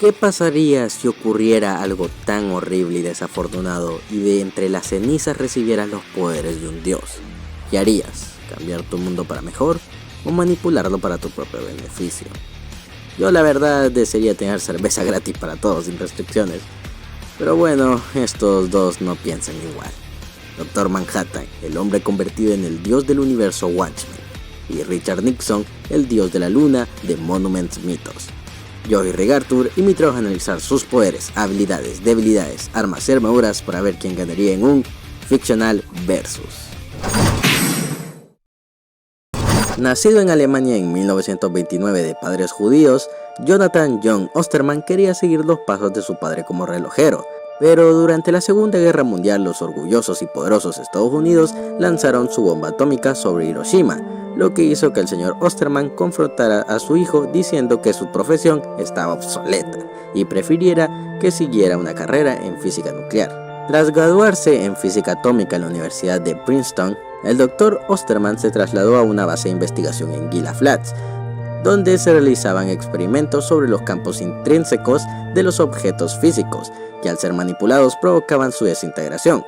¿Qué pasaría si ocurriera algo tan horrible y desafortunado y de entre las cenizas recibieras los poderes de un dios? ¿Qué harías? ¿Cambiar tu mundo para mejor o manipularlo para tu propio beneficio? Yo la verdad desearía tener cerveza gratis para todos sin restricciones, pero bueno, estos dos no piensan igual. Dr. Manhattan, el hombre convertido en el dios del universo Watchmen, y Richard Nixon, el dios de la luna de Monuments Mythos. Yo soy Rick Arthur y mi trabajo es analizar sus poderes, habilidades, debilidades, armas y armaduras para ver quién ganaría en un Fictional Versus. Nacido en Alemania en 1929 de padres judíos, Jonathan John Osterman quería seguir los pasos de su padre como relojero, pero durante la Segunda Guerra Mundial los orgullosos y poderosos Estados Unidos lanzaron su bomba atómica sobre Hiroshima, lo que hizo que el señor Osterman confrontara a su hijo diciendo que su profesión estaba obsoleta y prefiriera que siguiera una carrera en física nuclear. Tras graduarse en física atómica en la Universidad de Princeton, el Dr. Osterman se trasladó a una base de investigación en Gila Flats, donde se realizaban experimentos sobre los campos intrínsecos de los objetos físicos, que al ser manipulados provocaban su desintegración.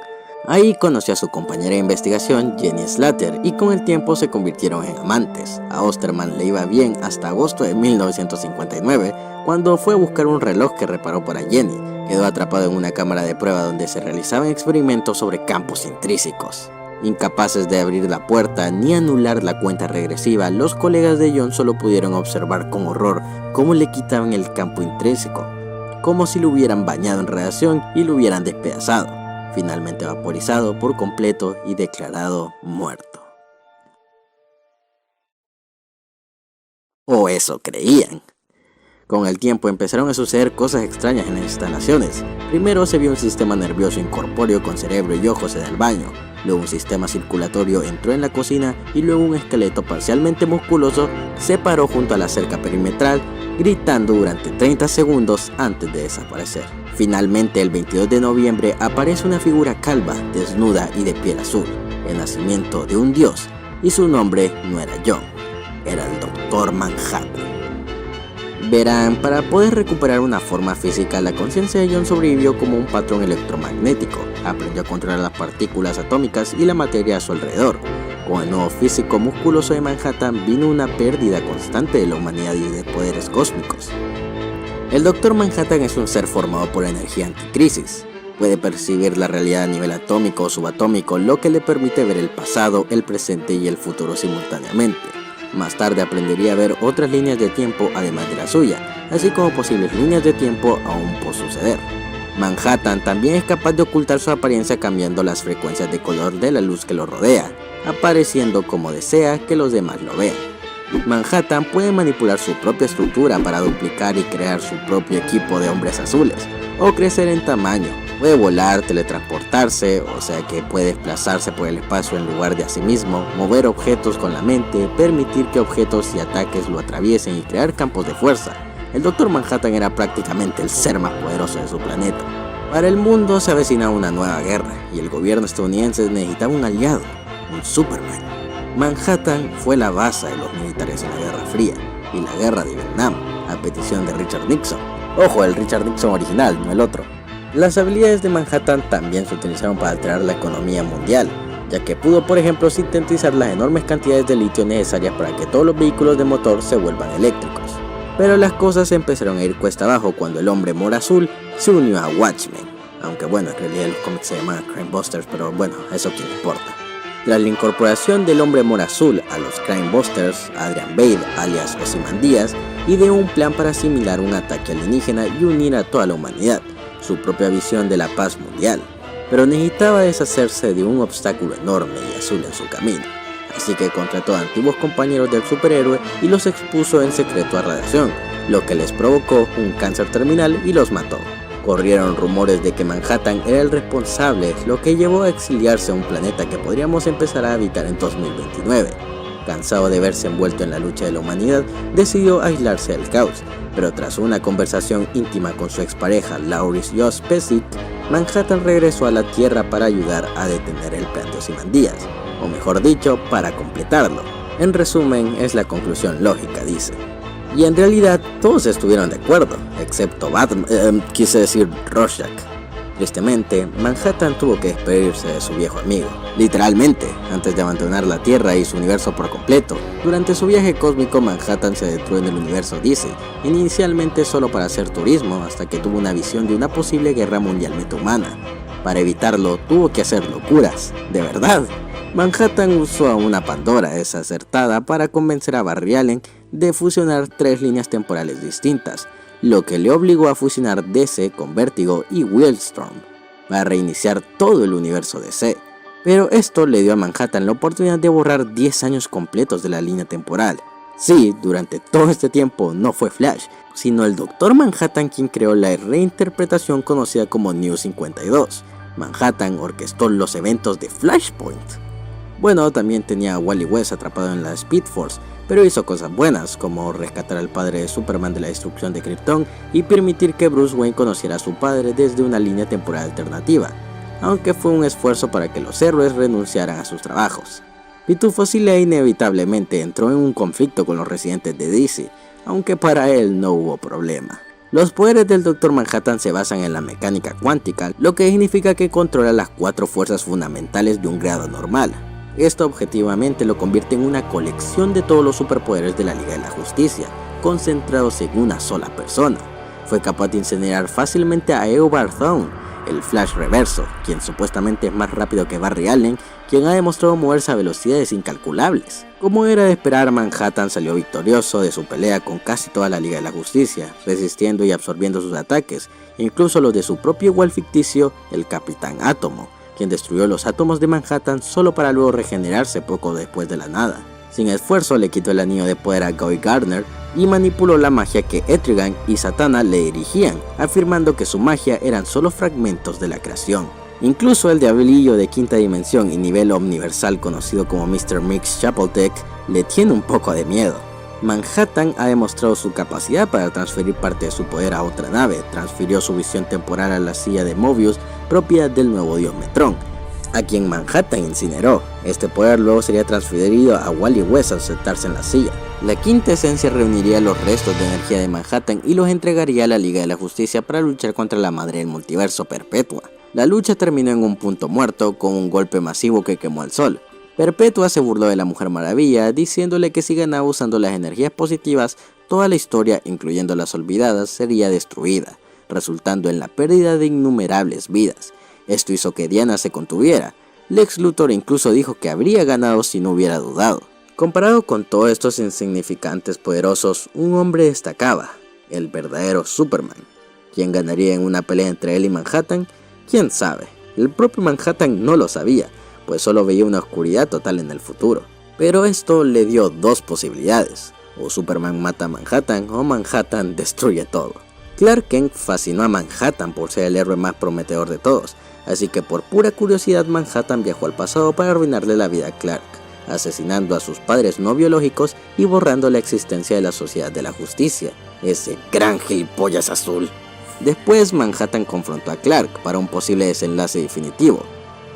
Ahí conoció a su compañera de investigación, Jenny Slater, y con el tiempo se convirtieron en amantes. A Osterman le iba bien hasta agosto de 1959, cuando fue a buscar un reloj que reparó para Jenny. Quedó atrapado en una cámara de prueba donde se realizaban experimentos sobre campos intrínsecos. Incapaces de abrir la puerta ni anular la cuenta regresiva, los colegas de John solo pudieron observar con horror cómo le quitaban el campo intrínseco, como si lo hubieran bañado en radiación y lo hubieran despedazado, finalmente vaporizado por completo y declarado muerto. O eso creían. Con el tiempo empezaron a suceder cosas extrañas en las instalaciones. Primero se vio un sistema nervioso incorpóreo con cerebro y ojos en el baño. Luego un sistema circulatorio entró en la cocina y luego un esqueleto parcialmente musculoso se paró junto a la cerca perimetral, gritando durante 30 segundos antes de desaparecer. Finalmente, el 22 de noviembre aparece una figura calva, desnuda y de piel azul, el nacimiento de un dios, y su nombre no era John, era el Dr. Manhattan. Verán, para poder recuperar una forma física, la conciencia de John sobrevivió como un patrón electromagnético, aprendió a controlar las partículas atómicas y la materia a su alrededor. Con el nuevo físico musculoso de Manhattan vino una pérdida constante de la humanidad y de poderes cósmicos. El Dr. Manhattan es un ser formado por energía anticrisis. Puede percibir la realidad a nivel atómico o subatómico, lo que le permite ver el pasado, el presente y el futuro simultáneamente. Más tarde aprendería a ver otras líneas de tiempo además de la suya, así como posibles líneas de tiempo aún por suceder. Manhattan también es capaz de ocultar su apariencia cambiando las frecuencias de color de la luz que lo rodea, apareciendo como desea que los demás lo vean. Manhattan puede manipular su propia estructura para duplicar y crear su propio equipo de hombres azules, o crecer en tamaño. Puede volar, teletransportarse, o sea que puede desplazarse por el espacio en lugar de a sí mismo, mover objetos con la mente, permitir que objetos y ataques lo atraviesen y crear campos de fuerza. El Dr. Manhattan era prácticamente el ser más poderoso de su planeta. Para el mundo se avecinaba una nueva guerra, y el gobierno estadounidense necesitaba un aliado, un Superman. Manhattan fue la base de los militares en la Guerra Fría y la Guerra de Vietnam, a petición de Richard Nixon. Ojo, el Richard Nixon original, no el otro. Las habilidades de Manhattan también se utilizaron para alterar la economía mundial, ya que pudo, por ejemplo, sintetizar las enormes cantidades de litio necesarias para que todos los vehículos de motor se vuelvan eléctricos. Pero las cosas empezaron a ir cuesta abajo cuando el hombre mora azul se unió a Watchmen, aunque bueno, en realidad los cómics se llaman Crime Busters, pero bueno, eso quién importa. Tras la incorporación del hombre mora azul a los Crime Busters, Adrian Bale, alias Ozymandias, ideó un plan para asimilar un ataque alienígena y unir a toda la humanidad, su propia visión de la paz mundial, pero necesitaba deshacerse de un obstáculo enorme y azul en su camino, así que contrató a antiguos compañeros del superhéroe y los expuso en secreto a radiación, lo que les provocó un cáncer terminal y los mató. Corrieron rumores de que Manhattan era el responsable, lo que llevó a exiliarse a un planeta que podríamos empezar a habitar en 2029. Cansado de verse envuelto en la lucha de la humanidad, decidió aislarse del caos, pero tras una conversación íntima con su expareja Lauris Joss Pesik, Manhattan regresó a la Tierra para ayudar a detener el plan de Ozymandias, o mejor dicho, para completarlo. En resumen, es la conclusión lógica, dice. Y en realidad todos estuvieron de acuerdo, excepto Batman, quise decir Rorschach. Tristemente, Manhattan tuvo que despedirse de su viejo amigo, literalmente, antes de abandonar la Tierra y su universo por completo. Durante su viaje cósmico, Manhattan se adentró en el universo DC, inicialmente solo para hacer turismo, hasta que tuvo una visión de una posible guerra mundial metahumana. Para evitarlo, tuvo que hacer locuras, de verdad. Manhattan usó a una Pandora desacertada para convencer a Barry Allen de fusionar 3 líneas temporales distintas, lo que le obligó a fusionar DC con Vértigo y Wildstorm para reiniciar todo el universo DC. Pero esto le dio a Manhattan la oportunidad de borrar 10 años completos de la línea temporal. Sí, durante todo este tiempo no fue Flash, sino el Dr. Manhattan quien creó la reinterpretación conocida como New 52. Manhattan orquestó los eventos de Flashpoint. Bueno, también tenía a Wally West atrapado en la Speed Force, pero hizo cosas buenas, como rescatar al padre de Superman de la destrucción de Krypton y permitir que Bruce Wayne conociera a su padre desde una línea temporal alternativa, aunque fue un esfuerzo para que los héroes renunciaran a sus trabajos. Pitufo Silea inevitablemente entró en un conflicto con los residentes de DC, aunque para él no hubo problema. Los poderes del Dr. Manhattan se basan en la mecánica cuántica, lo que significa que controla las 4 fuerzas fundamentales de un grado normal. Esto objetivamente lo convierte en una colección de todos los superpoderes de la Liga de la Justicia, concentrados en una sola persona. Fue capaz de incinerar fácilmente a Eobard Thawne, el Flash Reverso, quien supuestamente es más rápido que Barry Allen, quien ha demostrado moverse a velocidades incalculables. Como era de esperar, Manhattan salió victorioso de su pelea con casi toda la Liga de la Justicia, resistiendo y absorbiendo sus ataques, incluso los de su propio igual ficticio, el Capitán Átomo, quien destruyó los átomos de Manhattan solo para luego regenerarse poco después de la nada. Sin esfuerzo le quitó el anillo de poder a Guy Gardner y manipuló la magia que Etrigan y Zatanna le dirigían, afirmando que su magia eran solo fragmentos de la creación. Incluso el diablillo de quinta dimensión y nivel omniversal conocido como Mr. Mix Chapultec le tiene un poco de miedo. Manhattan ha demostrado su capacidad para transferir parte de su poder a otra nave, transfirió su visión temporal a la silla de Mobius, propiedad del nuevo dios Metrón, a quien Manhattan incineró. Este poder luego sería transferido a Wally West al sentarse en la silla. La quinta esencia reuniría los restos de energía de Manhattan y los entregaría a la Liga de la Justicia para luchar contra la madre del multiverso, Perpetua. La lucha terminó en un punto muerto con un golpe masivo que quemó al sol. Perpetua se burló de la Mujer Maravilla, diciéndole que si ganaba usando las energías positivas, toda la historia, incluyendo las olvidadas, sería destruida, resultando en la pérdida de innumerables vidas. Esto hizo que Diana se contuviera. Lex Luthor incluso dijo que habría ganado si no hubiera dudado. Comparado con todos estos insignificantes poderosos, un hombre destacaba, el verdadero Superman. ¿Quién ganaría en una pelea entre él y Manhattan? ¿Quién sabe? El propio Manhattan no lo sabía, pues solo veía una oscuridad total en el futuro. Pero esto le dio 2 posibilidades: o Superman mata a Manhattan o Manhattan destruye todo. Clark Kent fascinó a Manhattan por ser el héroe más prometedor de todos, así que por pura curiosidad Manhattan viajó al pasado para arruinarle la vida a Clark, asesinando a sus padres no biológicos y borrando la existencia de la Sociedad de la Justicia, ese gran gilipollas azul. Después Manhattan confrontó a Clark para un posible desenlace definitivo.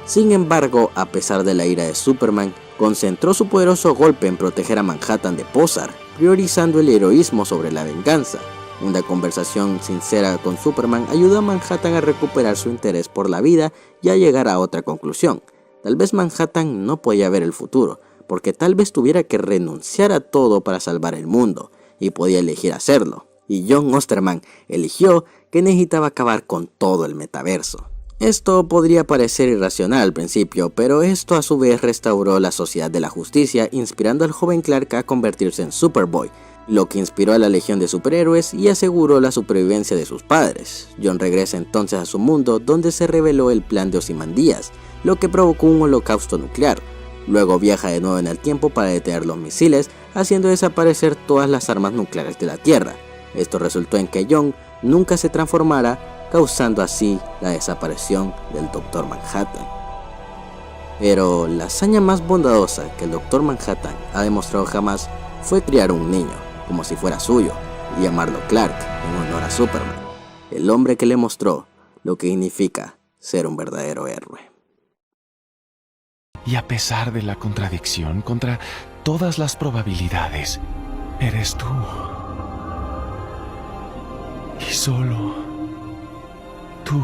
Sin embargo, a pesar de la ira de Superman, concentró su poderoso golpe en proteger a Manhattan de Posar, priorizando el heroísmo sobre la venganza. Una conversación sincera con Superman ayudó a Manhattan a recuperar su interés por la vida y a llegar a otra conclusión. Tal vez Manhattan no podía ver el futuro, porque tal vez tuviera que renunciar a todo para salvar el mundo, y podía elegir hacerlo. Y John Osterman eligió que necesitaba acabar con todo el metaverso. Esto podría parecer irracional al principio, pero esto a su vez restauró la Sociedad de la Justicia, inspirando al joven Clark a convertirse en Superboy, lo que inspiró a la Legión de Superhéroes y aseguró la supervivencia de sus padres. John regresa entonces a su mundo, donde se reveló el plan de Ozymandias, lo que provocó un holocausto nuclear. Luego viaja de nuevo en el tiempo para detener los misiles, haciendo desaparecer todas las armas nucleares de la Tierra. Esto resultó en que John nunca se transformara, causando así la desaparición del Dr. Manhattan. Pero la hazaña más bondadosa que el Dr. Manhattan ha demostrado jamás fue criar un niño, como si fuera suyo, y llamarlo Clark en honor a Superman, el hombre que le mostró lo que significa ser un verdadero héroe. Y a pesar de la contradicción, contra todas las probabilidades, eres tú. Y solo tú,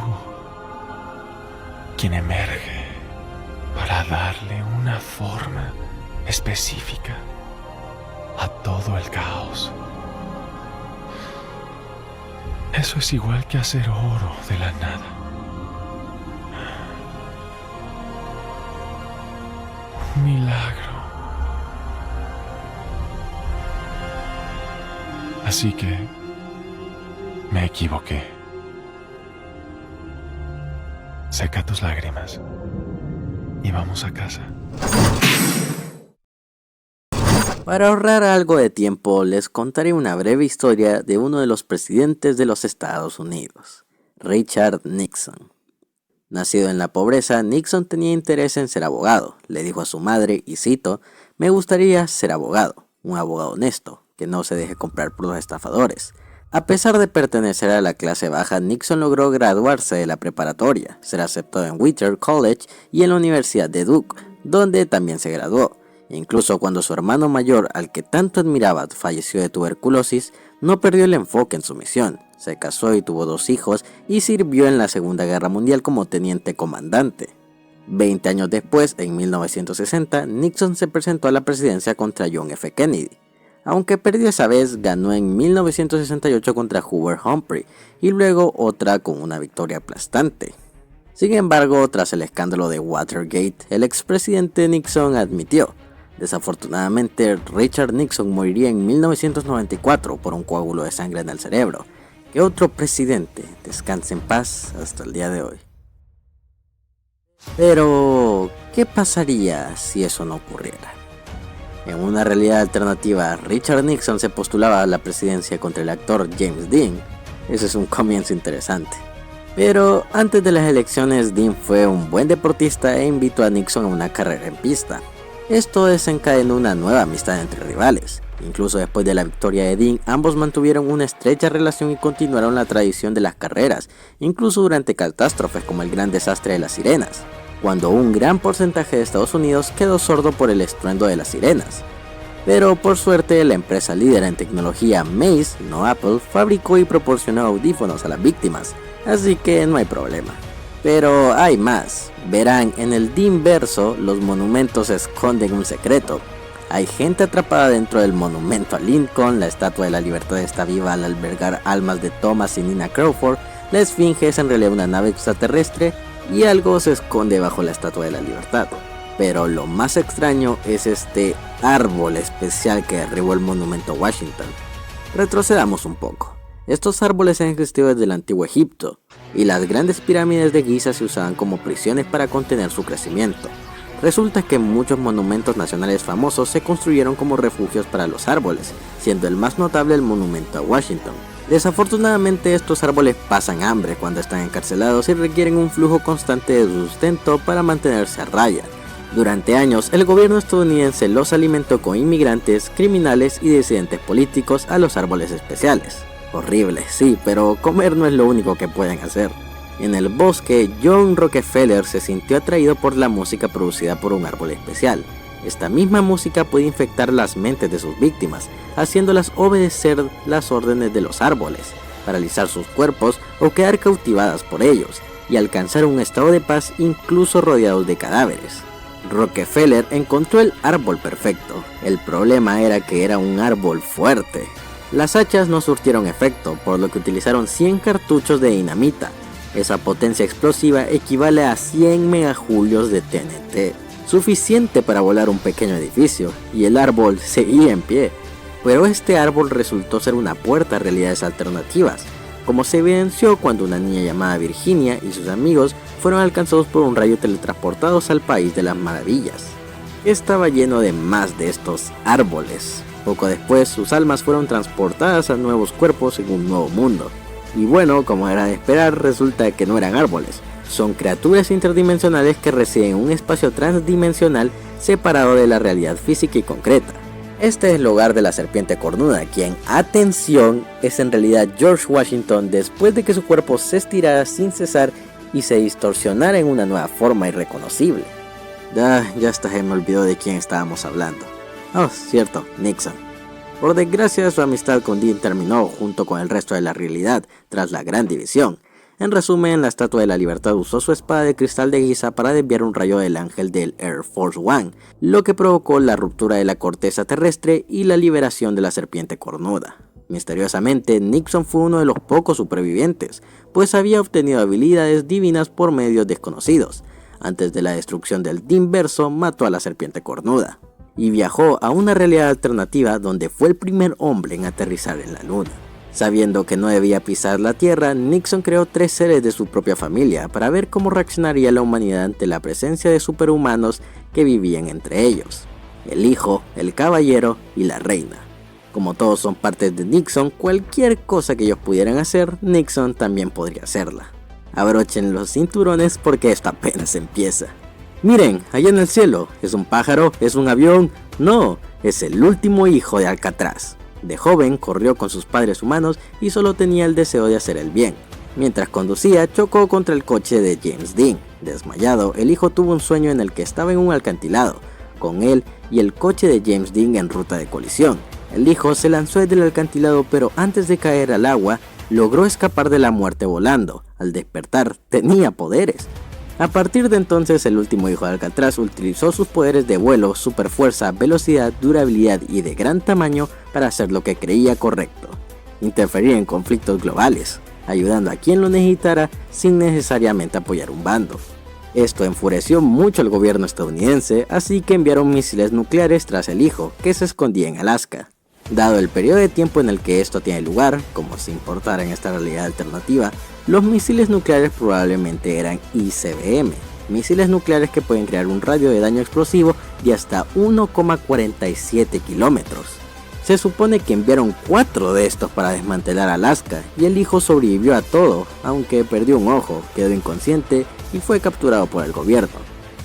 quien emerge para darle una forma específica a todo el caos. Eso es igual que hacer oro de la nada. Un milagro. Así que me equivoqué. Seca tus lágrimas y vamos a casa. Para ahorrar algo de tiempo, les contaré una breve historia de uno de los presidentes de los Estados Unidos, Richard Nixon. Nacido en la pobreza, Nixon tenía interés en ser abogado. Le dijo a su madre, y cito, «Me gustaría ser abogado, un abogado honesto, que no se deje comprar por los estafadores». A pesar de pertenecer a la clase baja, Nixon logró graduarse de la preparatoria, ser aceptado en Whittier College y en la Universidad de Duke, donde también se graduó. Incluso cuando su hermano mayor, al que tanto admiraba, falleció de tuberculosis, no perdió el enfoque en su misión. Se casó y tuvo 2 hijos y sirvió en la Segunda Guerra Mundial como teniente comandante. 20 años después, en 1960, Nixon se presentó a la presidencia contra John F. Kennedy. Aunque perdió esa vez, ganó en 1968 contra Hoover Humphrey y luego otra con una victoria aplastante. Sin embargo, tras el escándalo de Watergate, el expresidente Nixon admitió: desafortunadamente, Richard Nixon moriría en 1994 por un coágulo de sangre en el cerebro. Que otro presidente descanse en paz hasta el día de hoy. Pero, ¿qué pasaría si eso no ocurriera? En una realidad alternativa, Richard Nixon se postulaba a la presidencia contra el actor James Dean. Ese es un comienzo interesante. Pero antes de las elecciones, Dean fue un buen deportista e invitó a Nixon a una carrera en pista. Esto desencadenó una nueva amistad entre rivales. Incluso después de la victoria de Dean, ambos mantuvieron una estrecha relación y continuaron la tradición de las carreras, incluso durante catástrofes como el gran desastre de las sirenas, cuando un gran porcentaje de Estados Unidos quedó sordo por el estruendo de las sirenas. Pero por suerte, la empresa líder en tecnología Mace, no Apple, fabricó y proporcionó audífonos a las víctimas, así que no hay problema. Pero hay más. Verán, en el Dean verso, los monumentos esconden un secreto. Hay gente atrapada dentro del monumento a Lincoln, la Estatua de la Libertad está viva al albergar almas de Thomas y Nina Crawford, la Esfinge es en realidad una nave extraterrestre, y algo se esconde bajo la Estatua de la Libertad. Pero lo más extraño es este árbol especial que derribó el monumento a Washington. Retrocedamos un poco. Estos árboles han existido desde el antiguo Egipto, y las grandes pirámides de Giza se usaban como prisiones para contener su crecimiento. Resulta que muchos monumentos nacionales famosos se construyeron como refugios para los árboles, siendo el más notable el monumento a Washington. Desafortunadamente, estos árboles pasan hambre cuando están encarcelados y requieren un flujo constante de sustento para mantenerse a raya. Durante años, el gobierno estadounidense los alimentó con inmigrantes, criminales y disidentes políticos a los árboles especiales. Horrible, sí, pero comer no es lo único que pueden hacer. En el bosque, John Rockefeller se sintió atraído por la música producida por un árbol especial. Esta misma música puede infectar las mentes de sus víctimas, haciéndolas obedecer las órdenes de los árboles, paralizar sus cuerpos o quedar cautivadas por ellos, y alcanzar un estado de paz incluso rodeados de cadáveres. Rockefeller encontró el árbol perfecto. El problema era que era un árbol fuerte. Las hachas no surtieron efecto, por lo que utilizaron 100 cartuchos de dinamita. Esa potencia explosiva equivale a 100 megajulios de TNT, suficiente para volar un pequeño edificio, y el árbol seguía en pie. Pero este árbol resultó ser una puerta a realidades alternativas, como se evidenció cuando una niña llamada Virginia y sus amigos fueron alcanzados por un rayo teletransportados al país de las maravillas. Estaba lleno de más de estos árboles. Poco después, sus almas fueron transportadas a nuevos cuerpos en un nuevo mundo. Y bueno, como era de esperar, resulta que no eran árboles. Son criaturas interdimensionales que residen en un espacio transdimensional separado de la realidad física y concreta. Este es el hogar de la serpiente cornuda, quien, atención, es en realidad George Washington después de que su cuerpo se estirara sin cesar y se distorsionara en una nueva forma irreconocible. Ya hasta se me olvidó de quién estábamos hablando. Oh, cierto, Nixon. Por desgracia, su amistad con Dean terminó junto con el resto de la realidad tras la Gran División. En resumen, la Estatua de la Libertad usó su espada de cristal de Giza para desviar un rayo del ángel del Air Force One, lo que provocó la ruptura de la corteza terrestre y la liberación de la serpiente cornuda. Misteriosamente, Nixon fue uno de los pocos supervivientes, pues había obtenido habilidades divinas por medios desconocidos. Antes de la destrucción del Team Verso, mató a la serpiente cornuda y viajó a una realidad alternativa donde fue el primer hombre en aterrizar en la luna. Sabiendo que no debía pisar la Tierra, Nixon creó 3 seres de su propia familia para ver cómo reaccionaría la humanidad ante la presencia de superhumanos que vivían entre ellos: el hijo, el caballero y la reina. Como todos son partes de Nixon, cualquier cosa que ellos pudieran hacer, Nixon también podría hacerla. Abrochen los cinturones porque esto apenas empieza. Miren, allá en el cielo, ¿es un pájaro? ¿Es un avión? No, es el último hijo de Alcatraz. De joven corrió con sus padres humanos y solo tenía el deseo de hacer el bien. Mientras conducía, chocó contra el coche de James Dean. Desmayado, el hijo tuvo un sueño en el que estaba en un acantilado, con él y el coche de James Dean en ruta de colisión. El hijo se lanzó desde el acantilado, pero antes de caer al agua, logró escapar de la muerte volando. Al despertar, tenía poderes. A partir de entonces, el último hijo de Alcatraz utilizó sus poderes de vuelo, superfuerza, velocidad, durabilidad y de gran tamaño para hacer lo que creía correcto: interferir en conflictos globales, ayudando a quien lo necesitara sin necesariamente apoyar un bando. Esto enfureció mucho al gobierno estadounidense, así que enviaron misiles nucleares tras el hijo, que se escondía en Alaska. Dado el periodo de tiempo en el que esto tiene lugar, como si importara en esta realidad alternativa, los misiles nucleares probablemente eran ICBM, misiles nucleares que pueden crear un radio de daño explosivo de hasta 1,47 kilómetros. Se supone que enviaron 4 de estos para desmantelar Alaska, y el hijo sobrevivió a todo, aunque perdió un ojo, quedó inconsciente y fue capturado por el gobierno.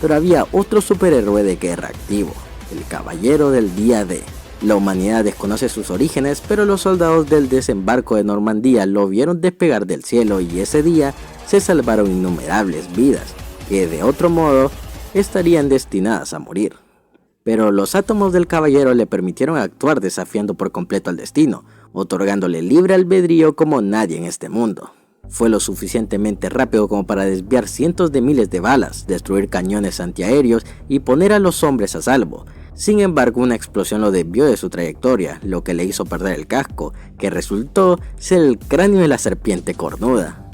Pero había otro superhéroe de guerra activo: el Caballero del Día D. La humanidad desconoce sus orígenes, pero los soldados del desembarco de Normandía lo vieron despegar del cielo y ese día se salvaron innumerables vidas, que de otro modo estarían destinadas a morir. Pero los átomos del caballero le permitieron actuar desafiando por completo al destino, otorgándole libre albedrío como nadie en este mundo. Fue lo suficientemente rápido como para desviar cientos de miles de balas, destruir cañones antiaéreos y poner a los hombres a salvo. Sin embargo, una explosión lo desvió de su trayectoria, lo que le hizo perder el casco, que resultó ser el cráneo de la serpiente cornuda.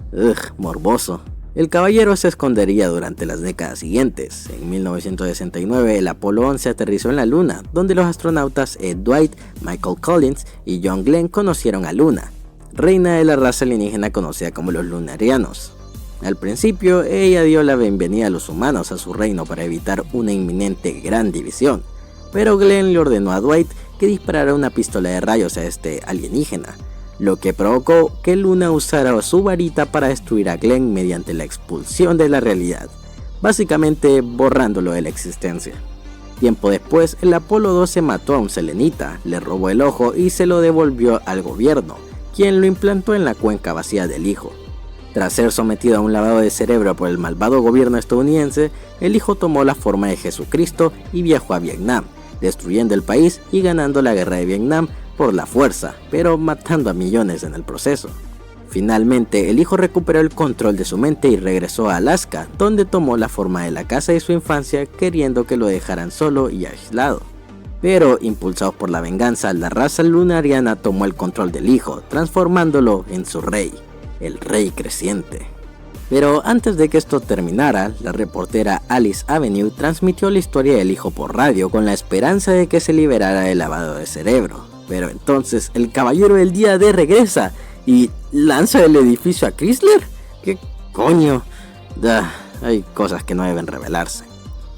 Morboso. El caballero se escondería durante las décadas siguientes. En 1969, el Apolo 11 aterrizó en la Luna, donde los astronautas Ed Dwight, Michael Collins y John Glenn conocieron a Luna, reina de la raza alienígena conocida como los Lunarianos. Al principio, ella dio la bienvenida a los humanos a su reino para evitar una inminente gran división, pero Glenn le ordenó a Dwight que disparara una pistola de rayos a este alienígena, lo que provocó que Luna usara su varita para destruir a Glenn mediante la expulsión de la realidad, básicamente borrándolo de la existencia. Tiempo después, el Apolo 12 mató a un selenita, le robó el ojo y se lo devolvió al gobierno, quien lo implantó en la cuenca vacía del hijo. Tras ser sometido a un lavado de cerebro por el malvado gobierno estadounidense, el hijo tomó la forma de Jesucristo y viajó a Vietnam, destruyendo el país y ganando la guerra de Vietnam por la fuerza, pero matando a millones en el proceso. Finalmente, el hijo recuperó el control de su mente y regresó a Alaska, donde tomó la forma de la casa de su infancia, queriendo que lo dejaran solo y aislado. Pero, impulsados por la venganza, la raza lunariana tomó el control del hijo, transformándolo en su rey, el Rey Creciente. Pero antes de que esto terminara, la reportera Alice Avenue transmitió la historia del hijo por radio con la esperanza de que se liberara del lavado de cerebro. Pero entonces el Caballero del Día D regresa y lanza del edificio a Chrysler. ¿Qué coño? Hay cosas que no deben revelarse.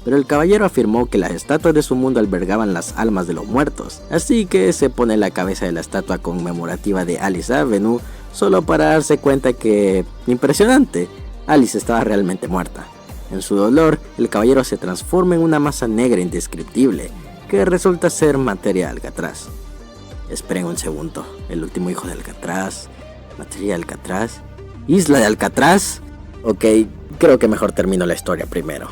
Pero el caballero afirmó que las estatuas de su mundo albergaban las almas de los muertos, así que se pone la cabeza de la estatua conmemorativa de Alice Avenue solo para darse cuenta que, impresionante, Alice estaba realmente muerta. En su dolor, el caballero se transforma en una masa negra indescriptible, que resulta ser materia de Alcatraz. Esperen un segundo, el último hijo de Alcatraz, materia de Alcatraz, isla de Alcatraz. Ok, creo que mejor termino la historia primero.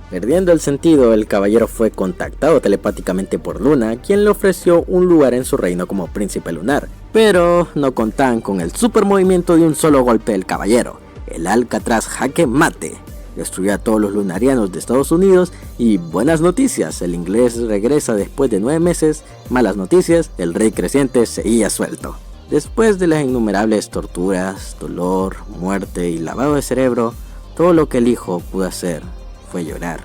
Perdiendo el sentido, el caballero fue contactado telepáticamente por Luna, quien le ofreció un lugar en su reino como príncipe lunar. Pero no contaban con el super movimiento de un solo golpe del caballero, el Alcatraz Jaque Mate. Destruyó a todos los lunarianos de Estados Unidos y buenas noticias, el inglés regresa después de 9 meses, malas noticias, el rey creciente seguía suelto. Después de las innumerables torturas, dolor, muerte y lavado de cerebro, todo lo que el hijo pudo hacer fue llorar.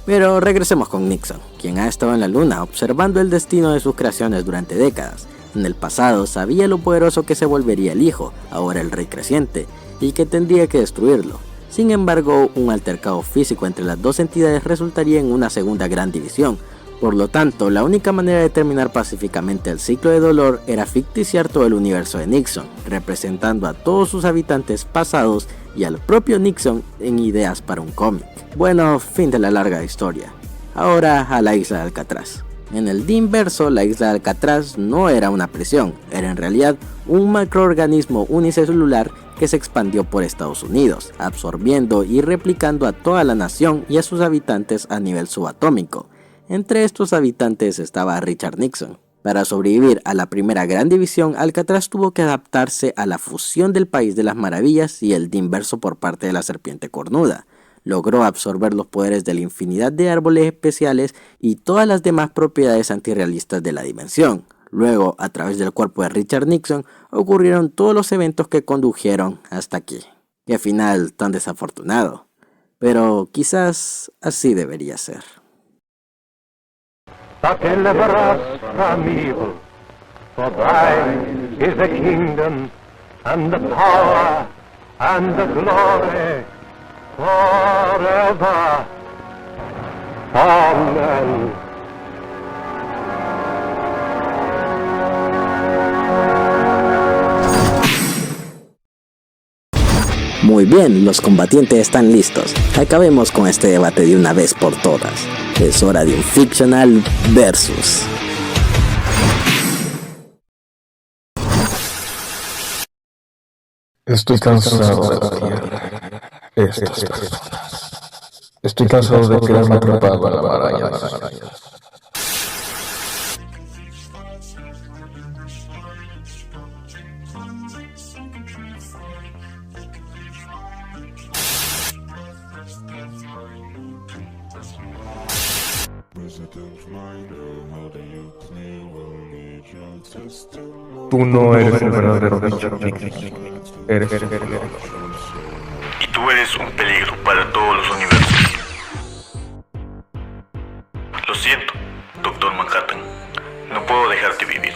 Pero regresemos con Nixon, quien ha estado en la luna observando el destino de sus creaciones durante décadas. En el pasado sabía lo poderoso que se volvería el hijo, ahora el rey creciente, y que tendría que destruirlo. Sin embargo, un altercado físico entre las dos entidades resultaría en una segunda gran división. Por lo tanto, la única manera de terminar pacíficamente el ciclo de dolor era ficticiar todo el universo de Nixon, representando a todos sus habitantes pasados y al propio Nixon en ideas para un cómic. Bueno, fin de la larga historia. Ahora a la isla de Alcatraz. En el inverso, la isla de Alcatraz no era una prisión, era en realidad un macroorganismo unicelular que se expandió por Estados Unidos, absorbiendo y replicando a toda la nación y a sus habitantes a nivel subatómico. Entre estos habitantes estaba Richard Nixon. Para sobrevivir a la primera gran división, Alcatraz tuvo que adaptarse a la fusión del País de las Maravillas y el inverso por parte de la Serpiente Cornuda. Logró absorber los poderes de la infinidad de árboles especiales y todas las demás propiedades antirrealistas de la dimensión. Luego, a través del cuerpo de Richard Nixon, ocurrieron todos los eventos que condujeron hasta aquí. Qué final tan desafortunado. Pero quizás así debería ser. But deliver us from evil, for thine is the kingdom, and the power, and the glory, forever. Amen. Muy bien, los combatientes están listos. Acabemos con este debate de una vez por todas. Es hora de un fictional versus. Estoy cansado de odiar estas personas. Estoy cansado de quedarme atrapado en la maraña de las arañas. Tú no eres el verdadero Richard Nixon. Eres el verdadero. Y tú eres un peligro para todos los universos. Lo siento, Doctor Manhattan. No puedo dejarte vivir.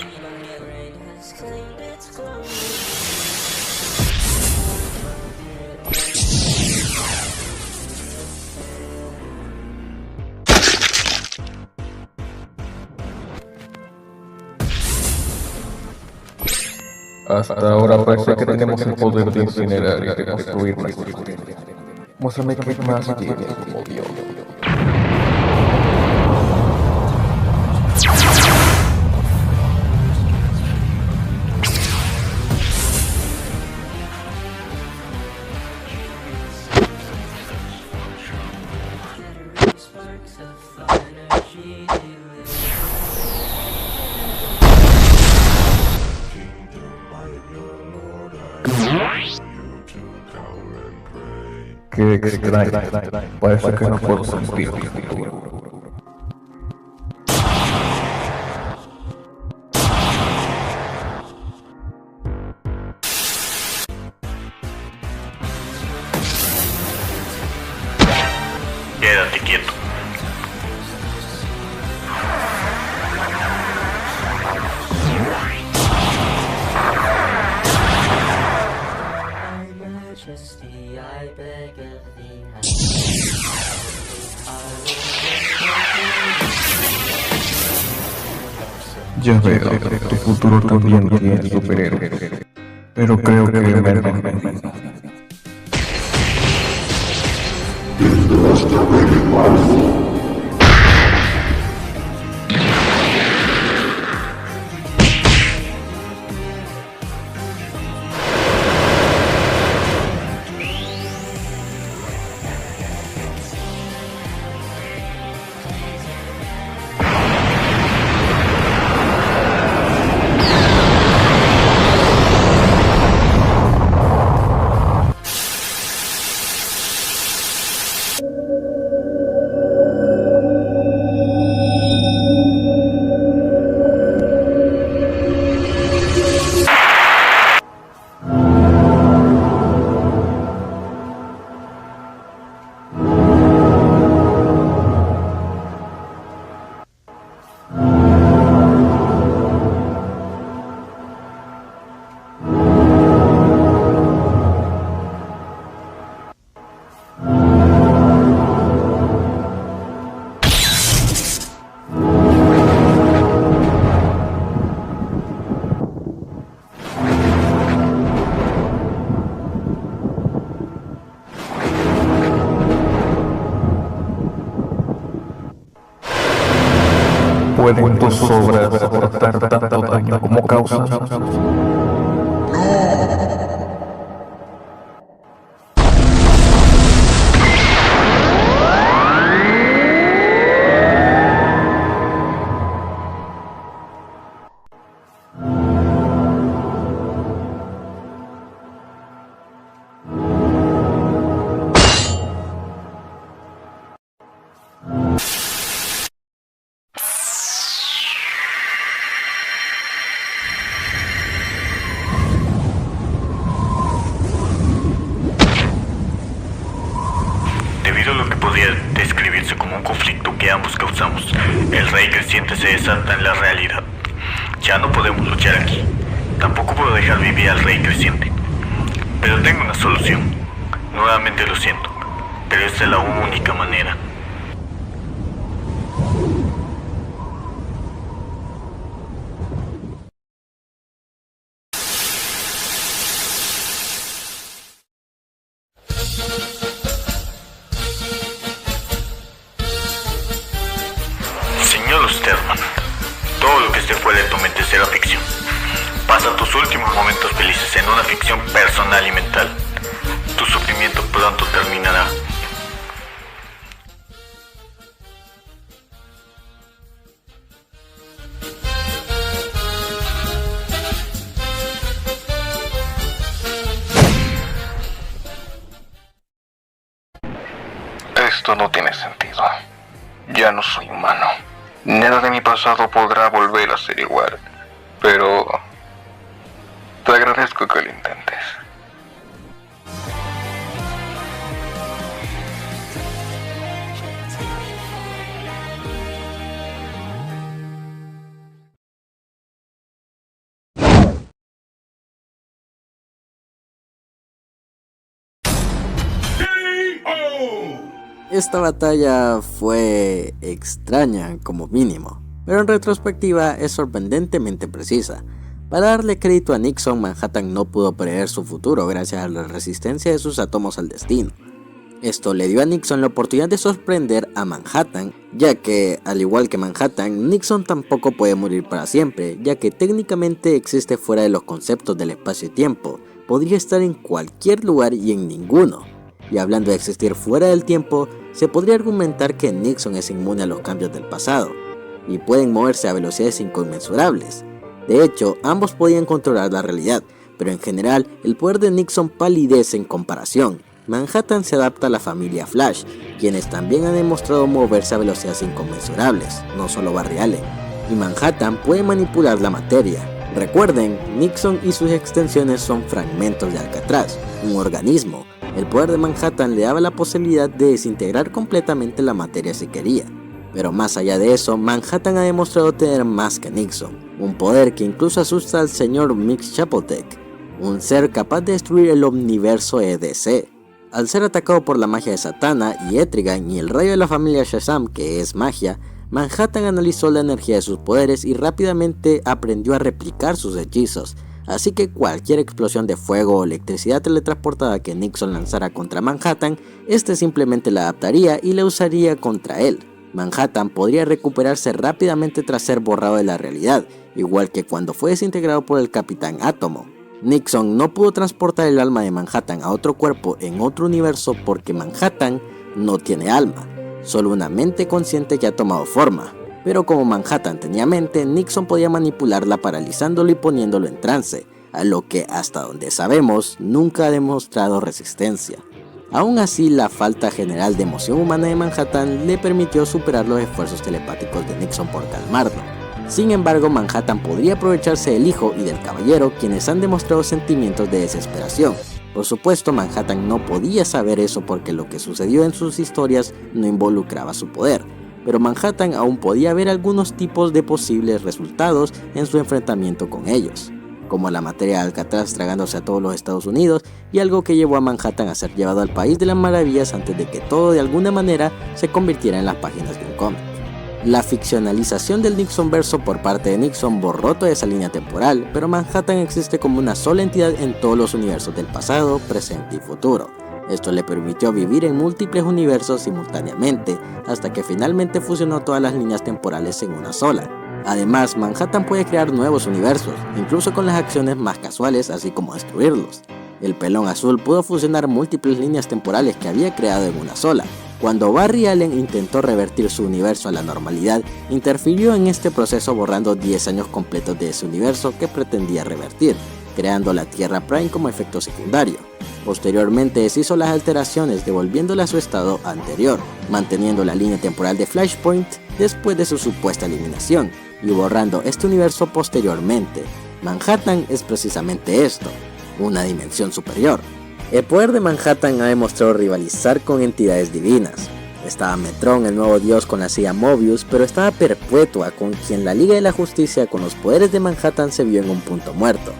Hasta ahora parece que tenemos el poder de incinerar y reconstruir nuestra historia. Muéstrame qué más tienes como Dios. Qué extraño, parece que no puedo sentir tu futuro. Quédate quieto. Ya veo, tu futuro también tiene superhéroes, pero creo que menos. ¿Pueden tus obras soportar tanto daño como causan? Debido a lo que podría describirse como un conflicto que ambos causamos, el rey creciente se desata en la realidad. Ya no podemos luchar aquí. Tampoco puedo dejar vivir al rey creciente. Pero tengo una solución. Nuevamente lo siento, pero esta es la única manera. Señor Osterman, todo lo que esté fuera de tu mente será ficción. Pasa tus últimos momentos felices en una ficción personal y mental. Tu sufrimiento pronto terminará. Esto no tiene sentido. Ya no soy humano. Nada de mi pasado podrá volver a ser igual. Pero te agradezco que lo intentes. Esta batalla fue extraña como mínimo, pero en retrospectiva es sorprendentemente precisa. Para darle crédito a Nixon, Manhattan no pudo prever su futuro gracias a la resistencia de sus átomos al destino. Esto le dio a Nixon la oportunidad de sorprender a Manhattan, ya que, al igual que Manhattan, Nixon tampoco puede morir para siempre, ya que técnicamente existe fuera de los conceptos del espacio y tiempo, podría estar en cualquier lugar y en ninguno. Y hablando de existir fuera del tiempo, se podría argumentar que Nixon es inmune a los cambios del pasado, y pueden moverse a velocidades inconmensurables. De hecho, ambos podían controlar la realidad, pero en general, el poder de Nixon palidece en comparación. Manhattan se adapta a la familia Flash, quienes también han demostrado moverse a velocidades inconmensurables, no solo Barry Allen, y Manhattan puede manipular la materia. Recuerden, Nixon y sus extensiones son fragmentos de Alcatraz, un organismo. El poder de Manhattan le daba la posibilidad de desintegrar completamente la materia si quería. Pero más allá de eso, Manhattan ha demostrado tener más que Nixon, un poder que incluso asusta al señor Mix Chapultec, un ser capaz de destruir el omniverso EDC. Al ser atacado por la magia de Satana y Etrigan y el rayo de la familia Shazam, que es magia, Manhattan analizó la energía de sus poderes y rápidamente aprendió a replicar sus hechizos. Así que cualquier explosión de fuego o electricidad teletransportada que Nixon lanzara contra Manhattan, este simplemente la adaptaría y la usaría contra él. Manhattan podría recuperarse rápidamente tras ser borrado de la realidad, igual que cuando fue desintegrado por el Capitán Átomo. Nixon no pudo transportar el alma de Manhattan a otro cuerpo en otro universo porque Manhattan no tiene alma, solo una mente consciente que ha tomado forma. Pero como Manhattan tenía mente, Nixon podía manipularla paralizándolo y poniéndolo en trance, a lo que hasta donde sabemos nunca ha demostrado resistencia. Aún así, la falta general de emoción humana de Manhattan le permitió superar los esfuerzos telepáticos de Nixon por calmarlo. Sin embargo, Manhattan podría aprovecharse del hijo y del caballero, quienes han demostrado sentimientos de desesperación. Por supuesto, Manhattan no podía saber eso porque lo que sucedió en sus historias no involucraba su poder, pero Manhattan aún podía ver algunos tipos de posibles resultados en su enfrentamiento con ellos, como la materia de Alcatraz tragándose a todos los Estados Unidos y algo que llevó a Manhattan a ser llevado al país de las maravillas antes de que todo de alguna manera se convirtiera en las páginas de un cómic. La ficcionalización del Nixonverso por parte de Nixon borró toda esa línea temporal, pero Manhattan existe como una sola entidad en todos los universos del pasado, presente y futuro. Esto le permitió vivir en múltiples universos simultáneamente, hasta que finalmente fusionó todas las líneas temporales en una sola. Además, Manhattan puede crear nuevos universos, incluso con las acciones más casuales, así como destruirlos. El Pelón Azul pudo fusionar múltiples líneas temporales que había creado en una sola. Cuando Barry Allen intentó revertir su universo a la normalidad, interfirió en este proceso borrando 10 años completos de ese universo que pretendía revertir, creando la Tierra Prime como efecto secundario. Posteriormente deshizo las alteraciones devolviéndola a su estado anterior, manteniendo la línea temporal de Flashpoint después de su supuesta eliminación, y borrando este universo posteriormente. Manhattan es precisamente esto, una dimensión superior. El poder de Manhattan ha demostrado rivalizar con entidades divinas. Estaba Metron, el nuevo dios con la silla Mobius, pero estaba Perpetua, con quien la Liga de la Justicia con los poderes de Manhattan se vio en un punto muerto.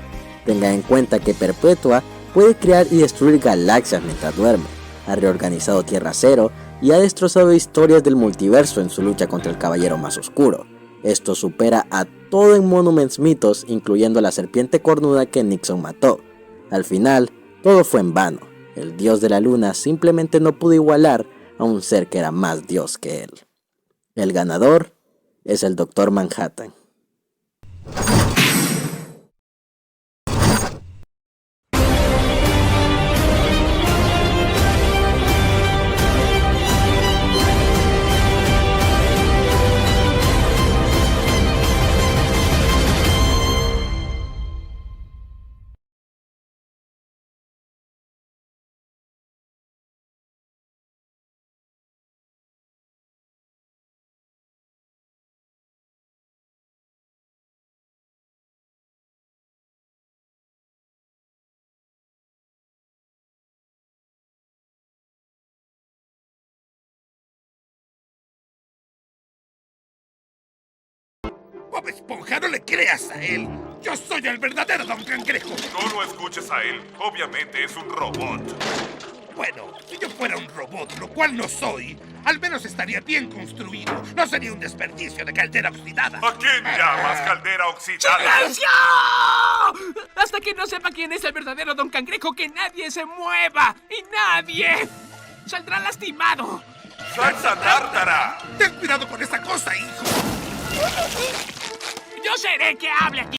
Tenga en cuenta que Perpetua puede crear y destruir galaxias mientras duerme, ha reorganizado Tierra Cero y ha destrozado historias del multiverso en su lucha contra el Caballero Más Oscuro. Esto supera a todo en Monuments Mythos, incluyendo a la serpiente cornuda que Nixon mató. Al final, todo fue en vano. El dios de la luna simplemente no pudo igualar a un ser que era más dios que él. El ganador es el Dr. Manhattan. Bob Esponja, no le creas a él. Yo soy el verdadero Don Cangrejo. No lo escuches a él. Obviamente es un robot. Bueno, si yo fuera un robot, lo cual no soy, al menos estaría bien construido. No sería un desperdicio de caldera oxidada. ¿A quién llamas caldera oxidada? ¡Silencio! Hasta que no sepa quién es el verdadero Don Cangrejo, que nadie se mueva. ¡Y nadie saldrá lastimado! ¡Salsa tártara! Ten cuidado con esa cosa, hijo. Yo seré el que hable aquí.